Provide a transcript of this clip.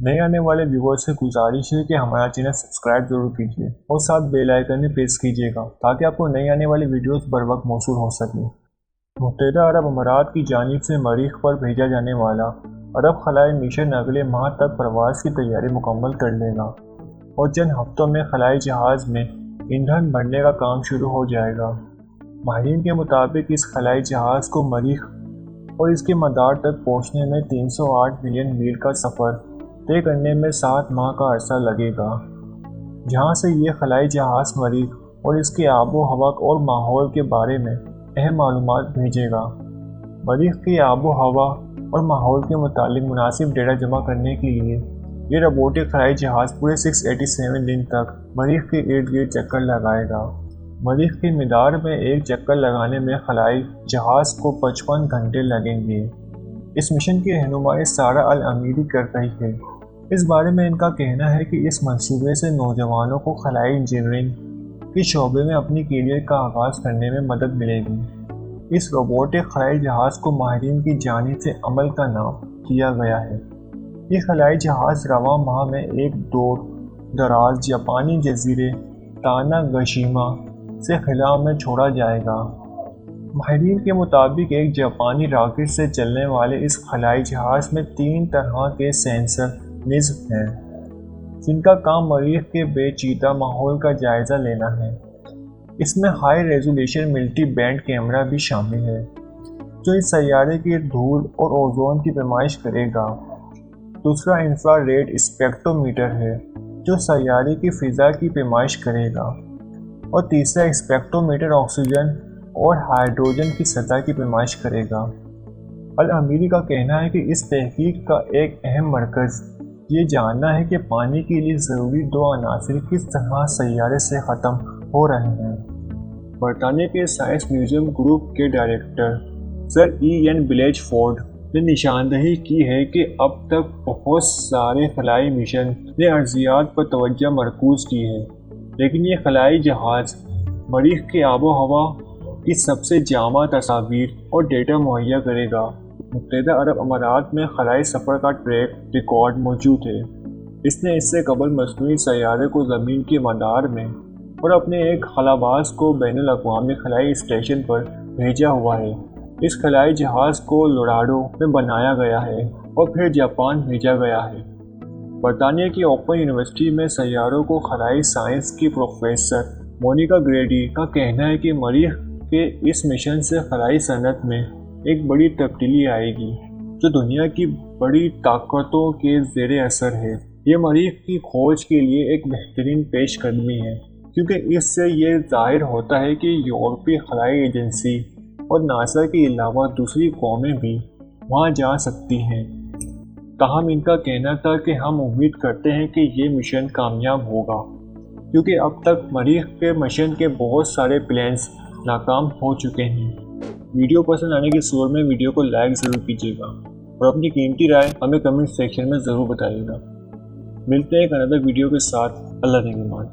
नए आने वाले व्यूअर्स से गुजारिश है कि हमारा चैनल सब्सक्राइब जरूर कीजिए और साथ बेल आइकन में प्रेस कीजिएगा ताकि आपको नई आने वाली वीडियोस बर वक्त मौसूल हो सके। मुत्तहिदा अरब अमारात की जानिब से मरीख पर भेजा जाने वाला अरब खलाई मिशन अगले माह तक प्रवास की तैयारी मुकम्मल कर लेगा और चंद हफ्तों में खलाई जहाज़ में ईंधन भरने का काम शुरू हो जाएगा। माहिरीन के मुताबिक इस खलाई जहाज़ को मरीख और इसके मदार तक पहुँचने में 308 मिलियन मील का सफ़र तय करने में 7 माह का अरसा लगेगा, जहाँ से ये खलाई जहाज़ मरीख और इसके आबो हवा और माहौल के बारे में अहम मालूमात भेजेगा। मरीख की आबो हवा और माहौल के मुतालिक मुनासिब डेटा जमा करने के लिए ये रोबोटिक खलाई जहाज़ पूरे 687 दिन तक मरीख के इर्द गिर्द चक्कर लगाएगा। मरीख के मदार में एक चक्कर लगाने में खलाई जहाज़ को 55 घंटे लगेंगे। इस मिशन की रहनुमाई सारा अल अमीरी कर रही है। इस बारे में इनका कहना है कि इस मंसूबे से नौजवानों को खलाई इंजीनियरिंग के शोबे में अपनी कैरियर का आगाज़ करने में मदद मिलेगी। इस रोबोटिक खलाई जहाज़ को माहिरीन की जानिब से अमल का नाम किया गया है। ये खलाई जहाज़ रवां माह में एक दूर दराज जापानी जजीरे तानागशीमा से खिला में छोड़ा जाएगा। माहिरीन के मुताबिक एक जापानी रॉकेट से चलने वाले इस खलाई जहाज़ में 3 तरह के सेंसर निस्ब हैं, जिनका काम मरीख के पेचीदा माहौल का जायज़ा लेना है। इसमें high resolution multi band camera भी शामिल है, जो इस सैयारे की धूल और ओजोन की पैमाइश करेगा। दूसरा इंफ्रारेड स्पेक्ट्रोमीटर है, जो सैयारे की फ़िज़ा की पैमाइश करेगा। और तीसरा स्पेक्ट्रोमीटर ऑक्सीजन और हाइड्रोजन की सतह की पैमाइश करेगा। अल अमीरी का कहना है कि इस तहकीक का एक अहम मरकज़ ये जानना है कि पानी के लिए ज़रूरी 2 अनासिर किस तरह सैयारे से ख़त्म हो रहे हैं। बरतानिया के साइंस म्यूज़ियम ग्रुप के डायरेक्टर सर E.N. ब्लेचफोर्ड ने निशानदही की है कि अब तक बहुत सारे खलाई मिशन ने अर्जियात पर तवज्जो मरकूज़ की है, लेकिन ये खलाई जहाज़ मरीख के आबो हवा की सबसे जामा तस्वीर और डेटा मुहैया करेगा। मुत्तहिदा अरब अमारात में खलाई सफ़र का ट्रैक रिकॉर्ड मौजूद है। इसने इससे कबल मस्नूई सैयारे को ज़मीन के मदार में और अपने एक खलाबाज को बैनुल अक़वामी खलाई स्टेशन पर भेजा हुआ है। इस खलाई जहाज़ को लोराडो में बनाया गया है और फिर जापान भेजा गया है। बरतानिया की ओपन यूनिवर्सिटी में सैयारों को खलाई साइंस की प्रोफेसर मोनिका ग्रेडी का कहना है कि मरीख के इस मिशन से खलाई सनत में एक बड़ी तब्दीली आएगी, जो दुनिया की बड़ी ताकतों के ज़ेरे असर है। ये मरीख की खोज के लिए एक बेहतरीन पेशकदमी है, क्योंकि इससे ये ज़ाहिर होता है कि यूरोपीय खलाई एजेंसी और नासा के अलावा दूसरी कौमें भी वहाँ जा सकती हैं। ताहम इनका कहना था कि हम उम्मीद करते हैं कि ये मिशन कामयाब होगा, क्योंकि अब तक मरीख के मिशन के बहुत सारे प्लान्स नाकाम हो चुके हैं। वीडियो पसंद आने की सूरत में वीडियो को लाइक ज़रूर कीजिएगा और अपनी कीमती राय हमें कमेंट सेक्शन में ज़रूर बताइएगा। मिलते हैं एक अनदर वीडियो के साथ। अल्लाह निगहबान।